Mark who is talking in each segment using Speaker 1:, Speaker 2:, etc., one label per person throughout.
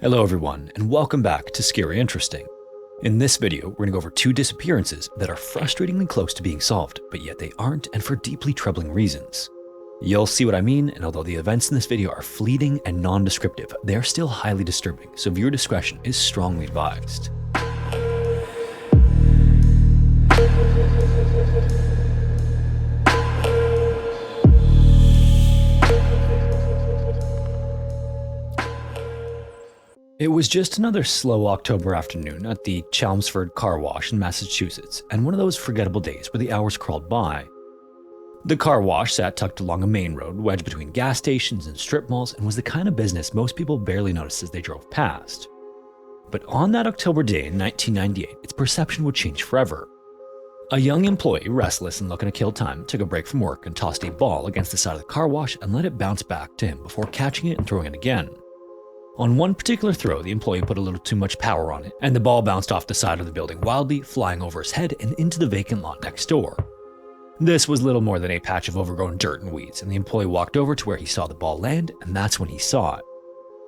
Speaker 1: Hello everyone, and welcome back to Scary Interesting. In this video, we're going to go over two disappearances that are frustratingly close to being solved, but yet they aren't, and for deeply troubling reasons. You'll see what I mean, and although the events in this video are fleeting and non-descriptive, they are still highly disturbing, so viewer discretion is strongly advised. It was just another slow October afternoon at the Chelmsford car wash in Massachusetts, and one of those forgettable days where the hours crawled by. The car wash sat tucked along a main road wedged between gas stations and strip malls and was the kind of business most people barely noticed as they drove past. But on that October day in 1998, its perception would change forever. A young employee, restless and looking to kill time, took a break from work and tossed a ball against the side of the car wash and let it bounce back to him before catching it and throwing it again. On one particular throw, the employee put a little too much power on it, and the ball bounced off the side of the building wildly, flying over his head and into the vacant lot next door. This was little more than a patch of overgrown dirt and weeds, and the employee walked over to where he saw the ball land, and that's when he saw it.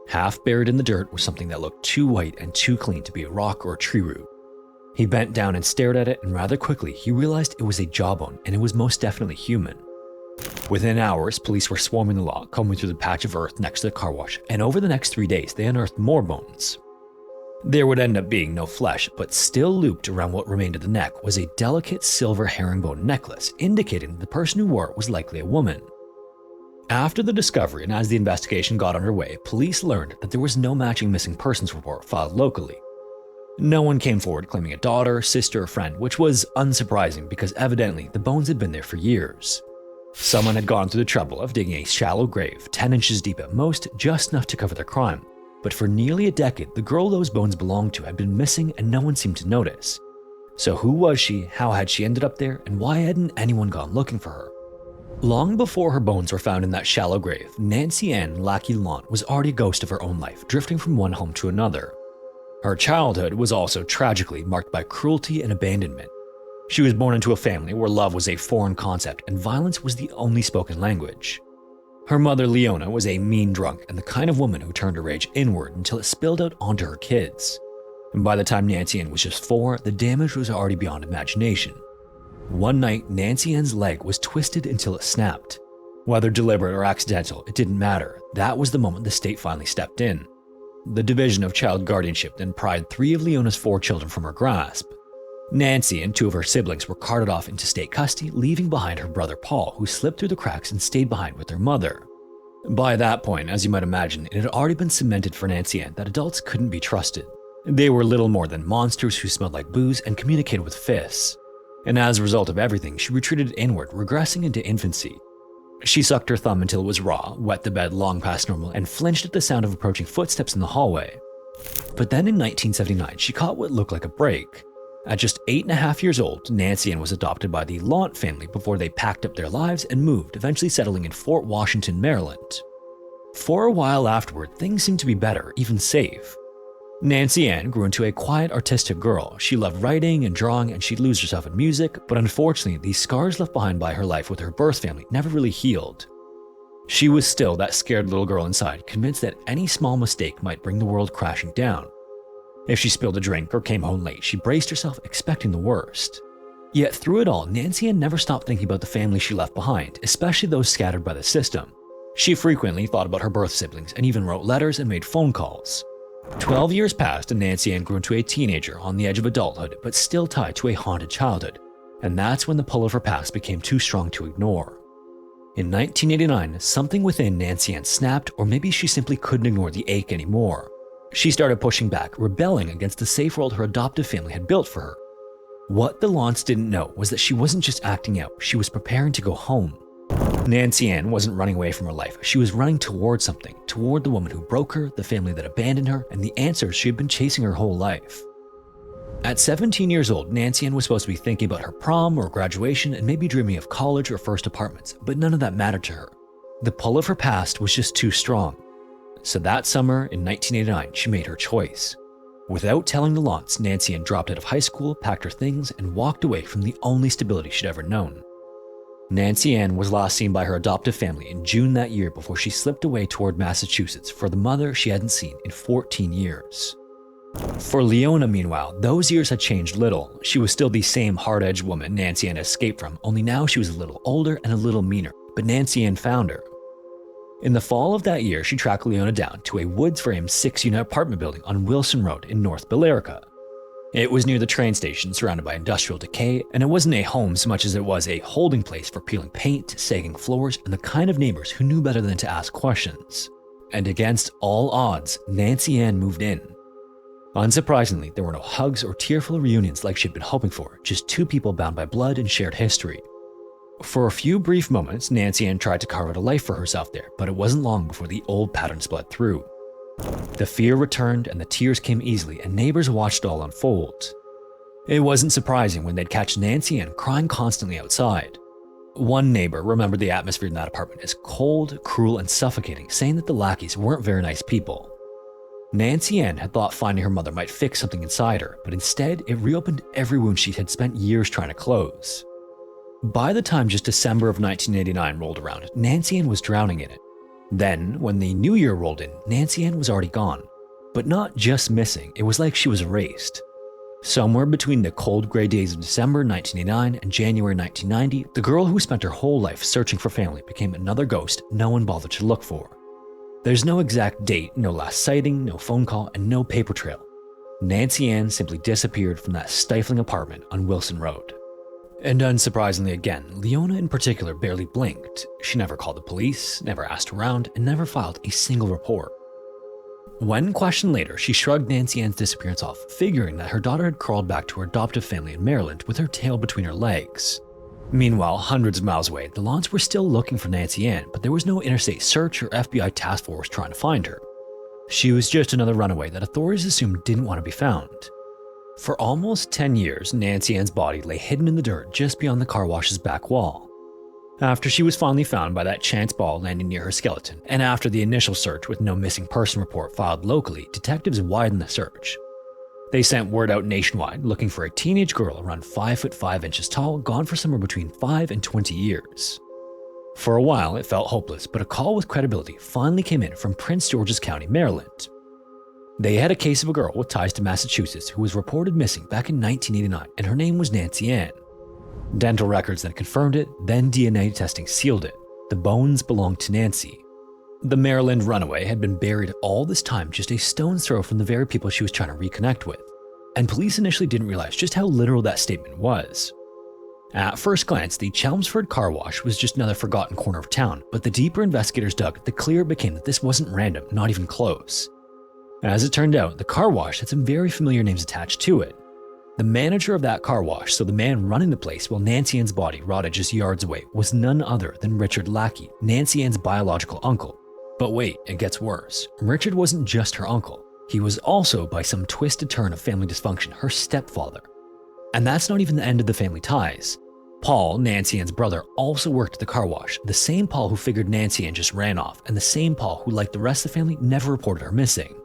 Speaker 1: Half buried in the dirt was something that looked too white and too clean to be a rock or a tree root. He bent down and stared at it, and rather quickly he realized it was a jawbone, and it was most definitely human. Within hours, police were swarming the lot, combing through the patch of earth next to the car wash, and over the next 3 days, they unearthed more bones. There would end up being no flesh, but still looped around what remained of the neck was a delicate silver herringbone necklace, indicating that the person who wore it was likely a woman. After the discovery, and as the investigation got underway, police learned that there was no matching missing persons report filed locally. No one came forward claiming a daughter, sister, or friend, which was unsurprising because evidently the bones had been there for years. Someone had gone through the trouble of digging a shallow grave, 10 inches deep at most, just enough to cover their crime. But for nearly a decade, the girl those bones belonged to had been missing and no one seemed to notice. So who was she, how had she ended up there, and why hadn't anyone gone looking for her? Long before her bones were found in that shallow grave, Nancy Ann Lackey Lant was already a ghost of her own life, drifting from one home to another. Her childhood was also tragically marked by cruelty and abandonment. She was born into a family where love was a foreign concept and violence was the only spoken language. Her mother, Leona, was a mean drunk and the kind of woman who turned her rage inward until it spilled out onto her kids. And by the time Nancy Ann was just 4, the damage was already beyond imagination. One night, Nancy Ann's leg was twisted until it snapped. Whether deliberate or accidental, it didn't matter. That was the moment the state finally stepped in. The Division of Child Guardianship then pried 3 of Leona's 4 children from her grasp. Nancy and 2 of her siblings were carted off into state custody, leaving behind her brother Paul, who slipped through the cracks and stayed behind with their mother. By that point, as you might imagine, it had already been cemented for Nancy Ann that adults couldn't be trusted. They were little more than monsters who smelled like booze and communicated with fists. And as a result of everything, she retreated inward, regressing into infancy. She sucked her thumb until it was raw, wet the bed long past normal, and flinched at the sound of approaching footsteps in the hallway. But then in 1979, she caught what looked like a break. At just 8.5 years old, Nancy Ann was adopted by the Lant family before they packed up their lives and moved, eventually settling in Fort Washington, Maryland. For a while afterward, things seemed to be better, even safe. Nancy Ann grew into a quiet, artistic girl. She loved writing and drawing, and she'd lose herself in music, but unfortunately, these scars left behind by her life with her birth family never really healed. She was still that scared little girl inside, convinced that any small mistake might bring the world crashing down. If she spilled a drink or came home late, she braced herself, expecting the worst. Yet through it all, Nancy Ann never stopped thinking about the family she left behind, especially those scattered by the system. She frequently thought about her birth siblings and even wrote letters and made phone calls. 12 years passed and Nancy Ann grew into a teenager on the edge of adulthood, but still tied to a haunted childhood. And that's when the pull of her past became too strong to ignore. In 1989, something within Nancy Ann snapped, or maybe she simply couldn't ignore the ache anymore. She started pushing back, rebelling against the safe world her adoptive family had built for her. What the Lants didn't know was that she wasn't just acting out, she was preparing to go home. Nancy Ann wasn't running away from her life, she was running toward something, toward the woman who broke her, the family that abandoned her, and the answers she had been chasing her whole life. At 17 years old, Nancy Ann was supposed to be thinking about her prom or graduation and maybe dreaming of college or first apartments, but none of that mattered to her. The pull of her past was just too strong. So that summer in 1989, she made her choice. Without telling the Lants, Nancy Ann dropped out of high school, packed her things, and walked away from the only stability she'd ever known. Nancy Ann was last seen by her adoptive family in June that year before she slipped away toward Massachusetts for the mother she hadn't seen in 14 years. For Leona, meanwhile, those years had changed little. She was still the same hard-edged woman Nancy Ann had escaped from, only now she was a little older and a little meaner, but Nancy Ann found her. In the fall of that year, she tracked Leona down to a wood-framed 6-unit apartment building on Wilson Road in North Billerica. It was near the train station, surrounded by industrial decay, and it wasn't a home so much as it was a holding place for peeling paint, sagging floors, and the kind of neighbors who knew better than to ask questions. And against all odds, Nancy Ann moved in. Unsurprisingly, there were no hugs or tearful reunions like she'd been hoping for, just two people bound by blood and shared history. For a few brief moments, Nancy Ann tried to carve out a life for herself there, but it wasn't long before the old patterns bled through. The fear returned and the tears came easily, and neighbors watched it all unfold. It wasn't surprising when they'd catch Nancy Ann crying constantly outside. One neighbor remembered the atmosphere in that apartment as cold, cruel, and suffocating, saying that the lackeys weren't very nice people. Nancy Ann had thought finding her mother might fix something inside her, but instead it reopened every wound she had spent years trying to close. By the time just December of 1989 rolled around, Nancy Ann was drowning in it. Then, when the new year rolled in, Nancy Ann was already gone. But not just missing, it was like she was erased. Somewhere between the cold gray days of December 1989 and January 1990, the girl who spent her whole life searching for family became another ghost no one bothered to look for. There's no exact date, no last sighting, no phone call, and no paper trail. Nancy Ann simply disappeared from that stifling apartment on Wilson Road. And unsurprisingly again, Leona in particular barely blinked. She never called the police, never asked around, and never filed a single report. When questioned later, she shrugged Nancy Ann's disappearance off, figuring that her daughter had crawled back to her adoptive family in Maryland with her tail between her legs. Meanwhile, hundreds of miles away, the Lawns were still looking for Nancy Ann, but there was no interstate search or FBI task force trying to find her. She was just another runaway that authorities assumed didn't want to be found. For almost 10 years, Nancy Ann's body lay hidden in the dirt just beyond the car wash's back wall. After she was finally found by that chance ball landing near her skeleton, and after the initial search with no missing person report filed locally, detectives widened the search. They sent word out nationwide looking for a teenage girl around 5 foot 5 inches tall, gone for somewhere between 5 and 20 years. For a while, it felt hopeless, but a call with credibility finally came in from Prince George's County, Maryland. They had a case of a girl with ties to Massachusetts who was reported missing back in 1989, and her name was Nancy Ann. Dental records then confirmed it, then DNA testing sealed it. The bones belonged to Nancy. The Maryland runaway had been buried all this time just a stone's throw from the very people she was trying to reconnect with, and police initially didn't realize just how literal that statement was. At first glance, the Chelmsford car wash was just another forgotten corner of town, but the deeper investigators dug, the clearer it became that this wasn't random, not even close. As it turned out, the car wash had some very familiar names attached to it. The manager of that car wash, so the man running the place while Nancy Ann's body rotted just yards away, was none other than Richard Lackey, Nancy Ann's biological uncle. But wait, it gets worse. Richard wasn't just her uncle. He was also, by some twisted turn of family dysfunction, her stepfather. And that's not even the end of the family ties. Paul, Nancy Ann's brother, also worked at the car wash, the same Paul who figured Nancy Ann just ran off, and the same Paul who, like the rest of the family, never reported her missing.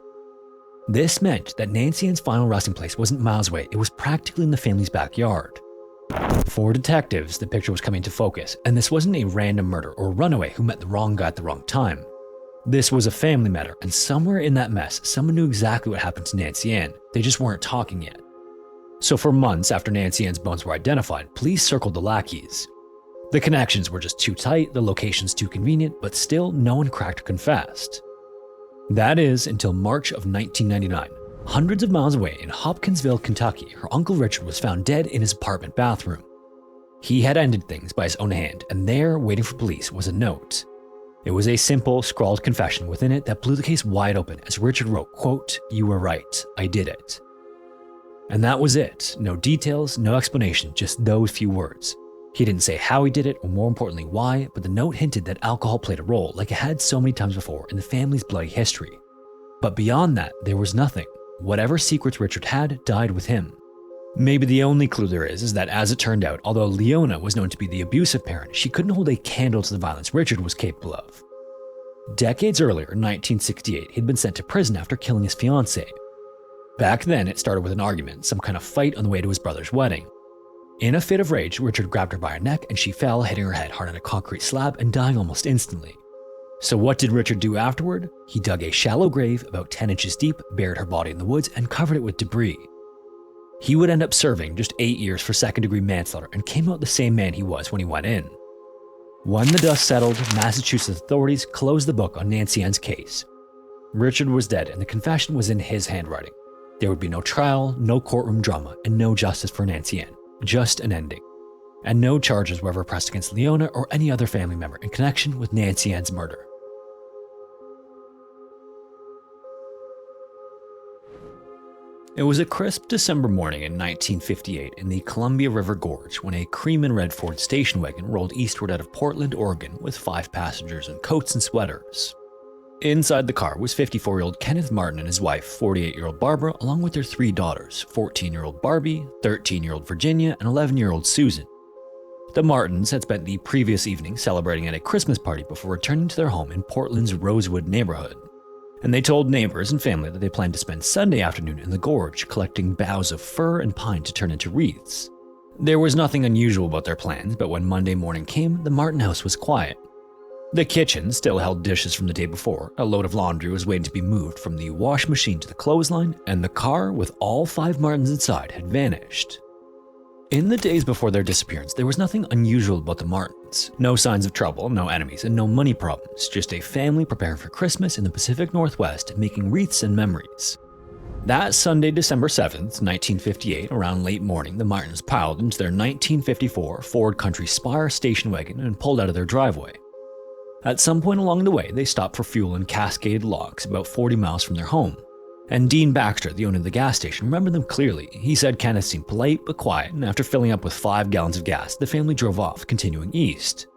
Speaker 1: This meant that Nancy Ann's final resting place wasn't miles away, it was practically in the family's backyard. For detectives, the picture was coming to focus, and this wasn't a random murder or runaway who met the wrong guy at the wrong time. This was a family matter, and somewhere in that mess, someone knew exactly what happened to Nancy Ann. They just weren't talking yet. So for months after Nancy Ann's bones were identified, police circled the Lackeys. The connections were just too tight, the locations too convenient, but still no one cracked or confessed. That is until March of 1999. Hundreds of miles away in Hopkinsville, Kentucky, her Uncle Richard was found dead in his apartment bathroom. He had ended things by his own hand, and there, waiting for police, was a note. It was a simple, scrawled confession within it that blew the case wide open as Richard wrote, quote, "You were right, I did it." And that was it. No details, no explanation, just those few words. He didn't say how he did it, or more importantly why, but the note hinted that alcohol played a role, like it had so many times before in the family's bloody history. But beyond that, there was nothing. Whatever secrets Richard had died with him. Maybe the only clue there is that as it turned out, although Leona was known to be the abusive parent, she couldn't hold a candle to the violence Richard was capable of. Decades earlier, in 1968, he'd been sent to prison after killing his fiancée. Back then, it started with an argument, some kind of fight on the way to his brother's wedding. In a fit of rage, Richard grabbed her by her neck and she fell, hitting her head hard on a concrete slab and dying almost instantly. So what did Richard do afterward? He dug a shallow grave about 10 inches deep, buried her body in the woods, and covered it with debris. He would end up serving just 8 years for second-degree manslaughter and came out the same man he was when he went in. When the dust settled, Massachusetts authorities closed the book on Nancy Ann's case. Richard was dead and the confession was in his handwriting. There would be no trial, no courtroom drama, and no justice for Nancy Ann, just an ending. And no charges were ever pressed against Leona or any other family member in connection with Nancy Ann's murder. It was a crisp December morning in 1958 in the Columbia River Gorge when a cream and red Ford station wagon rolled eastward out of Portland, Oregon with 5 passengers in coats and sweaters. Inside the car was 54-year-old Kenneth Martin and his wife, 48-year-old Barbara, along with their 3 daughters, 14-year-old Barbie, 13-year-old Virginia, and 11-year-old Susan. The Martins had spent the previous evening celebrating at a Christmas party before returning to their home in Portland's Rosewood neighborhood. And they told neighbors and family that they planned to spend Sunday afternoon in the gorge collecting boughs of fir and pine to turn into wreaths. There was nothing unusual about their plans, but when Monday morning came, the Martin house was quiet. The kitchen still held dishes from the day before, a load of laundry was waiting to be moved from the wash machine to the clothesline, and the car with all 5 Martins inside had vanished. In the days before their disappearance, there was nothing unusual about the Martins. No signs of trouble, no enemies, and no money problems, just a family preparing for Christmas in the Pacific Northwest, making wreaths and memories. That Sunday, December 7th, 1958, around late morning, the Martins piled into their 1954 Ford Country Spire station wagon and pulled out of their driveway. At some point along the way, they stopped for fuel in Cascade Locks, about 40 miles from their home. And Dean Baxter, the owner of the gas station, remembered them clearly. He said Kenneth seemed polite but quiet, and after filling up with 5 gallons of gas, the family drove off, continuing east.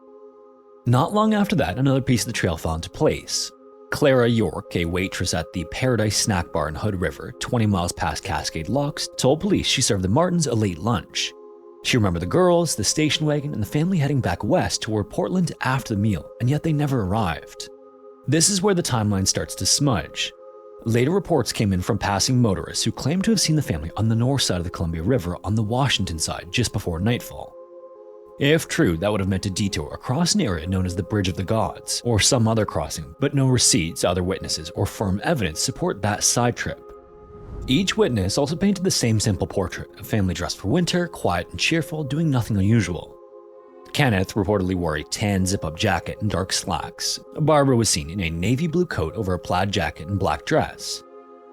Speaker 1: Not long after that, another piece of the trail fell into place. Clara York, a waitress at the Paradise Snack Bar in Hood River, 20 miles past Cascade Locks, told police she served the Martins a late lunch. She remembered the girls, the station wagon, and the family heading back west toward Portland after the meal, and yet they never arrived. This is where the timeline starts to smudge. Later reports came in from passing motorists who claimed to have seen the family on the north side of the Columbia River on the Washington side just before nightfall. If true, that would have meant a detour across an area known as the Bridge of the Gods, or some other crossing, but no receipts, other witnesses, or firm evidence support that side trip. Each witness also painted the same simple portrait, a family dressed for winter, quiet and cheerful, doing nothing unusual. Kenneth reportedly wore a tan zip-up jacket and dark slacks. Barbara was seen in a navy blue coat over a plaid jacket and black dress.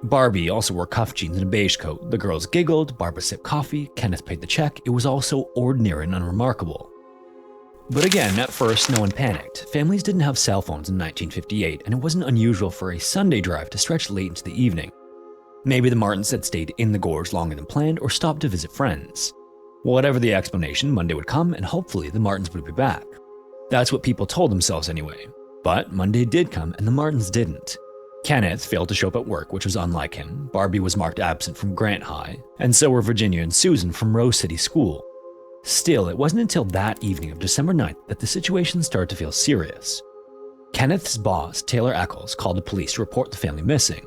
Speaker 1: Barbie also wore cuff jeans and a beige coat. The girls giggled, Barbara sipped coffee, Kenneth paid the check. It was all so ordinary and unremarkable. But again, at first, no one panicked. Families didn't have cell phones in 1958, and it wasn't unusual for a Sunday drive to stretch late into the evening. Maybe the Martins had stayed in the gorge longer than planned or stopped to visit friends. Whatever the explanation, Monday would come and hopefully the Martins would be back. That's what people told themselves anyway. But Monday did come and the Martins didn't. Kenneth failed to show up at work, which was unlike him. Barbie was marked absent from Grant High, and so were Virginia and Susan from Rose City School. Still, it wasn't until that evening of December 9th that the situation started to feel serious. Kenneth's boss, Taylor Eccles, called the police to report the family missing.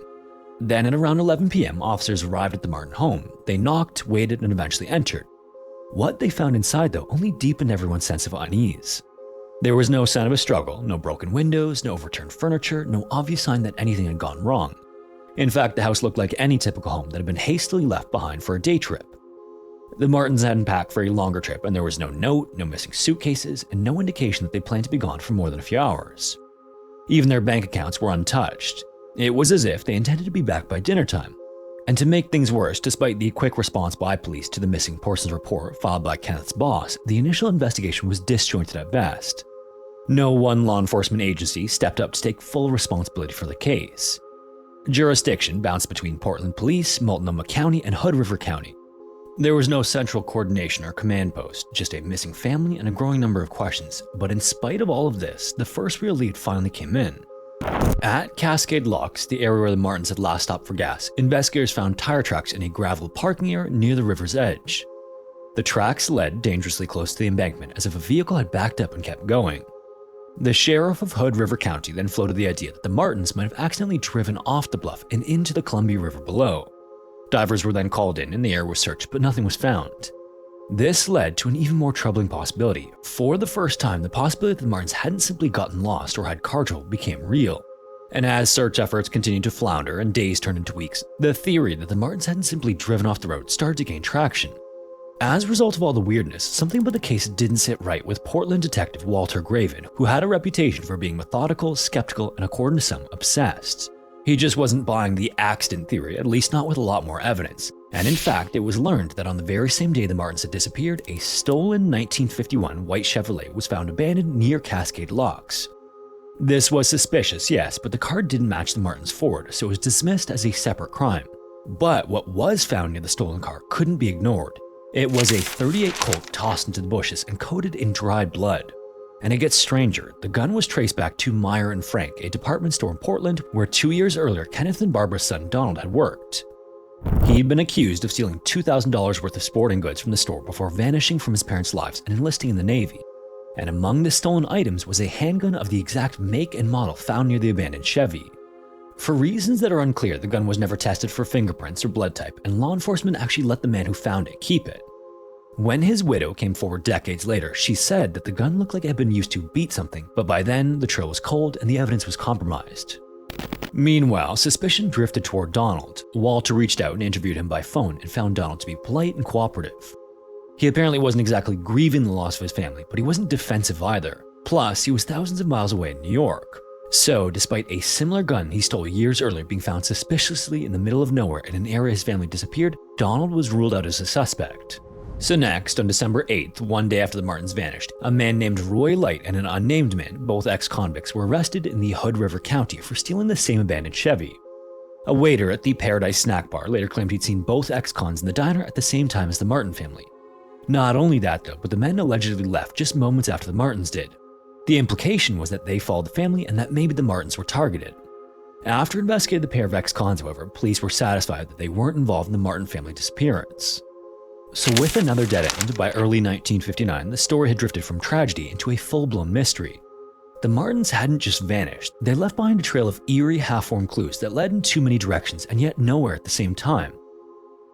Speaker 1: Then at around 11 p.m., officers arrived at the Martin home. They knocked, waited, and eventually entered. What they found inside, though, only deepened everyone's sense of unease. There was no sign of a struggle, no broken windows, no overturned furniture, no obvious sign that anything had gone wrong. In fact, the house looked like any typical home that had been hastily left behind for a day trip. The Martins hadn't packed for a longer trip, and there was no note, no missing suitcases, and no indication that they planned to be gone for more than a few hours. Even their bank accounts were untouched. It was as if they intended to be back by dinner time. And to make things worse, despite the quick response by police to the missing persons report filed by Kenneth's boss, the initial investigation was disjointed at best. No one law enforcement agency stepped up to take full responsibility for the case. Jurisdiction bounced between Portland Police, Multnomah County, and Hood River County. There was no central coordination or command post, just a missing family and a growing number of questions. But in spite of all of this, the first real lead finally came in. At Cascade Locks, the area where the Martins had last stopped for gas, investigators found tire tracks in a gravel parking area near the river's edge. The tracks led dangerously close to the embankment, as if a vehicle had backed up and kept going. The sheriff of Hood River County then floated the idea that the Martins might have accidentally driven off the bluff and into the Columbia River below. Divers were then called in and the area was searched, but nothing was found. This led to an even more troubling possibility. For the first time, the possibility that the Martins hadn't simply gotten lost or had car trouble became real. And as search efforts continued to flounder and days turned into weeks, the theory that the Martins hadn't simply driven off the road started to gain traction. As a result of all the weirdness, something about the case didn't sit right with Portland detective Walter Graven, who had a reputation for being methodical, skeptical, and according to some, obsessed. He just wasn't buying the accident theory, at least not with a lot more evidence. And in fact, it was learned that on the very same day the Martins had disappeared, a stolen 1951 white Chevrolet was found abandoned near Cascade Locks. This was suspicious, yes, but the car didn't match the Martins' Ford, so it was dismissed as a separate crime. But what was found near the stolen car couldn't be ignored. It was a .38 Colt tossed into the bushes and coated in dried blood. And it gets stranger. The gun was traced back to Meyer and Frank, a department store in Portland where 2 years earlier Kenneth and Barbara's son Donald had worked. He'd been accused of stealing $2,000 worth of sporting goods from the store before vanishing from his parents' lives and enlisting in the Navy. And among the stolen items was a handgun of the exact make and model found near the abandoned Chevy. For reasons that are unclear, the gun was never tested for fingerprints or blood type, and law enforcement actually let the man who found it keep it. When his widow came forward decades later, she said that the gun looked like it had been used to beat something, but by then the trail was cold and the evidence was compromised. Meanwhile, suspicion drifted toward Donald. Walter reached out and interviewed him by phone and found Donald to be polite and cooperative. He apparently wasn't exactly grieving the loss of his family, but he wasn't defensive either. Plus, he was thousands of miles away in New York. So, despite a similar gun he stole years earlier being found suspiciously in the middle of nowhere in an area his family disappeared, Donald was ruled out as a suspect. So next, on December 8th, one day after the Martins vanished, a man named Roy Light and an unnamed man, both ex-convicts, were arrested in the Hood River County for stealing the same abandoned Chevy. A waiter at the Paradise Snack Bar later claimed he'd seen both ex-cons in the diner at the same time as the Martin family. Not only that though, but the men allegedly left just moments after the Martins did. The implication was that they followed the family and that maybe the Martins were targeted. After investigating the pair of ex-cons, however, police were satisfied that they weren't involved in the Martin family disappearance. So with another dead end, by early 1959, the story had drifted from tragedy into a full-blown mystery. The Martins hadn't just vanished, they left behind a trail of eerie, half-formed clues that led in too many directions and yet nowhere at the same time.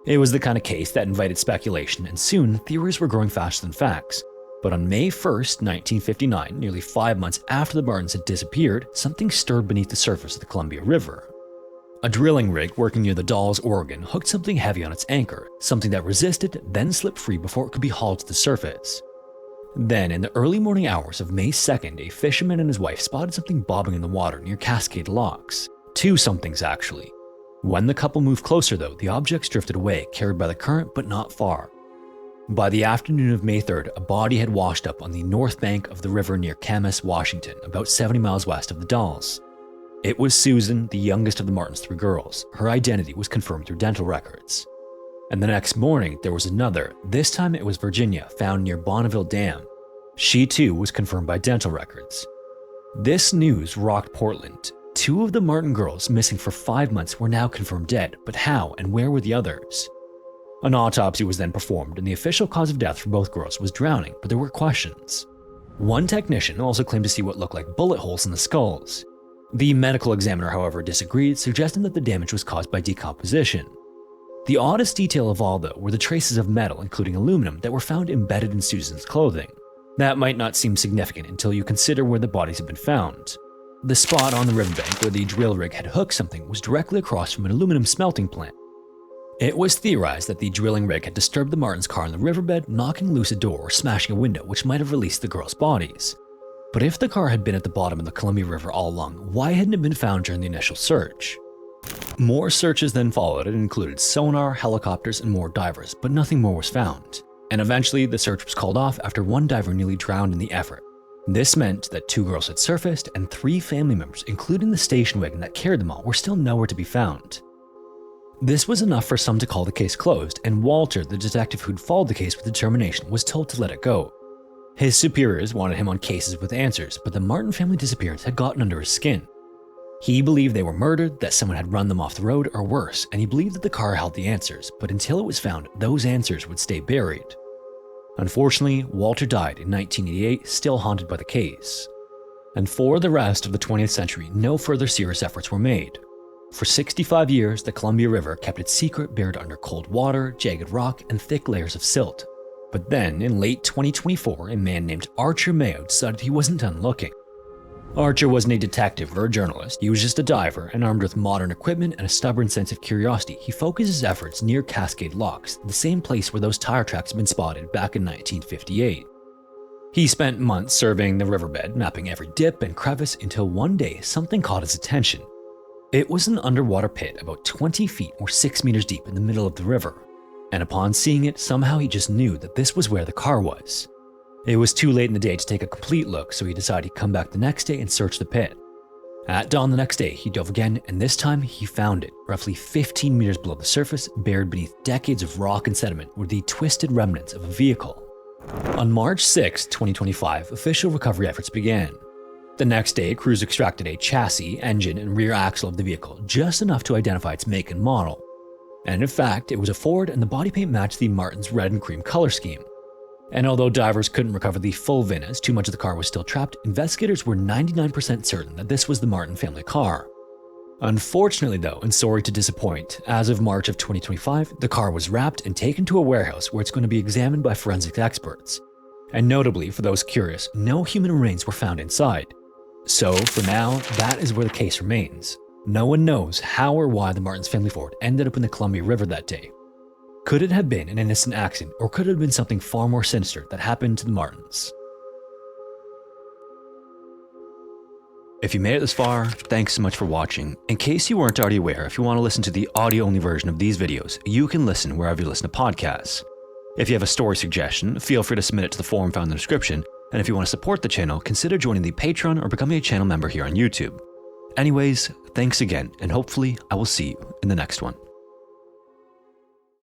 Speaker 1: It was the kind of case that invited speculation, and soon theories were growing faster than facts. But on May 1st, 1959, nearly 5 months after the Martins had disappeared, something stirred beneath the surface of the Columbia River. A drilling rig working near the Dalles, Oregon, hooked something heavy on its anchor, something that resisted, then slipped free before it could be hauled to the surface. Then, in the early morning hours of May 2nd, a fisherman and his wife spotted something bobbing in the water near Cascade Locks. Two somethings, actually. When the couple moved closer, though, the objects drifted away, carried by the current, but not far. By the afternoon of May 3rd, a body had washed up on the north bank of the river near Camas, Washington, about 70 miles west of the Dalles. It was Susan, the youngest of the Martins' three girls. Her identity was confirmed through dental records. And the next morning, there was another. This time it was Virginia, found near Bonneville Dam. She too was confirmed by dental records. This news rocked Portland. Two of the Martin girls, missing for 5 months, were now confirmed dead, but how and where were the others? An autopsy was then performed, and the official cause of death for both girls was drowning, but there were questions. One technician also claimed to see what looked like bullet holes in the skulls. The medical examiner, however, disagreed, suggesting that the damage was caused by decomposition. The oddest detail of all, though, were the traces of metal, including aluminum, that were found embedded in Susan's clothing. That might not seem significant until you consider where the bodies had been found. The spot on the riverbank where the drill rig had hooked something was directly across from an aluminum smelting plant. It was theorized that the drilling rig had disturbed the Martins' car in the riverbed, knocking loose a door or smashing a window, which might have released the girls' bodies. But if the car had been at the bottom of the Columbia River all along, why hadn't it been found during the initial search? More searches then followed. It included sonar, helicopters, and more divers, but nothing more was found. And eventually, the search was called off after one diver nearly drowned in the effort. This meant that 2 girls had surfaced, and 3 family members, including the station wagon that carried them all, were still nowhere to be found. This was enough for some to call the case closed, and Walter, the detective who'd followed the case with determination, was told to let it go. His superiors wanted him on cases with answers, but the Martin family disappearance had gotten under his skin. He believed they were murdered, that someone had run them off the road, or worse, and he believed that the car held the answers, but until it was found, those answers would stay buried. Unfortunately, Walter died in 1988, still haunted by the case. And for the rest of the 20th century, no further serious efforts were made. For 65 years, the Columbia River kept its secret buried under cold water, jagged rock, and thick layers of silt. But then, in late 2024, a man named Archer Mayo decided he wasn't done looking. Archer wasn't a detective or a journalist, he was just a diver, and armed with modern equipment and a stubborn sense of curiosity, he focused his efforts near Cascade Locks, the same place where those tire tracks had been spotted back in 1958. He spent months surveying the riverbed, mapping every dip and crevice until one day something caught his attention. It was an underwater pit about 20 feet or 6 meters deep in the middle of the river, and upon seeing it, somehow he just knew that this was where the car was. It was too late in the day to take a complete look, so he decided he'd come back the next day and search the pit. At dawn the next day, he dove again, and this time he found it, roughly 15 meters below the surface, buried beneath decades of rock and sediment, were the twisted remnants of a vehicle. On March 6, 2025, official recovery efforts began. The next day, crews extracted a chassis, engine, and rear axle of the vehicle, just enough to identify its make and model. And in fact, it was a Ford, and the body paint matched the Martin's red and cream color scheme. And although divers couldn't recover the full VIN as too much of the car was still trapped, investigators were 99% certain that this was the Martin family car. Unfortunately though, and sorry to disappoint, as of March of 2025, the car was wrapped and taken to a warehouse where it's going to be examined by forensics experts. And notably, for those curious, no human remains were found inside. So, for now, that is where the case remains. No one knows how or why the Martins family Ford ended up in the Columbia River that day. Could it have been an innocent accident, or could it have been something far more sinister that happened to the Martins? If you made it this far, thanks so much for watching. In case you weren't already aware, if you want to listen to the audio-only version of these videos, you can listen wherever you listen to podcasts. If you have a story suggestion, feel free to submit it to the forum found in the description, and if you want to support the channel, consider joining the Patreon or becoming a channel member here on YouTube. Anyways, thanks again, and hopefully I will see you in the next one.